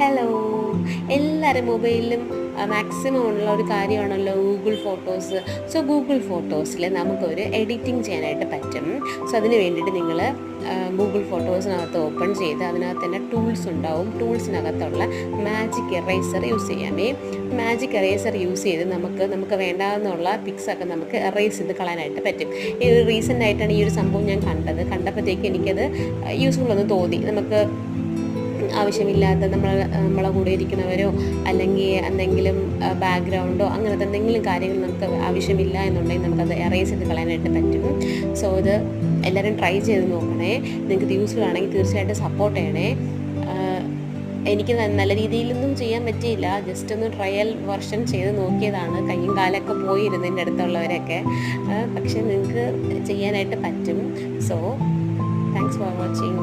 Hello, എല്ലാവരും മൊബൈലിലും maximum ഉള്ള ഒരു കാര്യമാണല്ലോ ഗൂഗിൾ ഫോട്ടോസ്. സോ ഗൂഗിൾ ഫോട്ടോസിൽ നമുക്കൊരു എഡിറ്റിംഗ് ചെയ്യാനായിട്ട് പറ്റും. സോ അതിന് വേണ്ടിയിട്ട് നിങ്ങൾ ഗൂഗിൾ ഫോട്ടോസിനകത്ത് ഓപ്പൺ ചെയ്ത് അതിനകത്ത് തന്നെ ടൂൾസ് ഉണ്ടാവും. ടൂൾസിനകത്തുള്ള മാജിക് എറേസർ യൂസ് ചെയ്യാമേ. മാജിക് എറേസർ യൂസ് ചെയ്ത് നമുക്ക് വേണ്ടാന്നുള്ള പിക്സൊക്കെ നമുക്ക് എറേസ് ചെയ്ത് കളയാനായിട്ട് പറ്റും. ഈ ഒരു റീസെൻ്റ് ആയിട്ടാണ് ഈ ഒരു സംഭവം ഞാൻ കണ്ടപ്പോഴത്തേക്ക് എനിക്കത് യൂസ്ഫുൾ ഒന്ന് തോന്നി. നമുക്ക് ആവശ്യമില്ലാത്ത നമ്മളെ കൂടെ ഇരിക്കുന്നവരോ അല്ലെങ്കിൽ എന്തെങ്കിലും ബാക്ക്ഗ്രൗണ്ടോ അങ്ങനത്തെ എന്തെങ്കിലും കാര്യങ്ങൾ നമുക്ക് ആവശ്യമില്ല എന്നുണ്ടെങ്കിൽ നമുക്കത് എറേസ് ചെയ്ത് കളയാനായിട്ട് പറ്റും. സോ ഇത് എല്ലാവരും ട്രൈ ചെയ്ത് നോക്കണേ. നിങ്ങൾക്ക് ഇത് യൂസ്ഫുൾ ആണെങ്കിൽ തീർച്ചയായിട്ടും സപ്പോർട്ട് ചെയ്യണേ. എനിക്ക് നല്ല രീതിയിലൊന്നും ചെയ്യാൻ പറ്റിയില്ല, ജസ്റ്റ് ഒന്ന് ട്രയൽ വെർഷൻ ചെയ്ത് നോക്കിയതാണ്. കയ്യും കാലൊക്കെ പോയിരുന്നു എൻ്റെ അടുത്തുള്ളവരൊക്കെ, പക്ഷെ നിങ്ങൾക്ക് ചെയ്യാനായിട്ട് പറ്റും. So thanks for watching.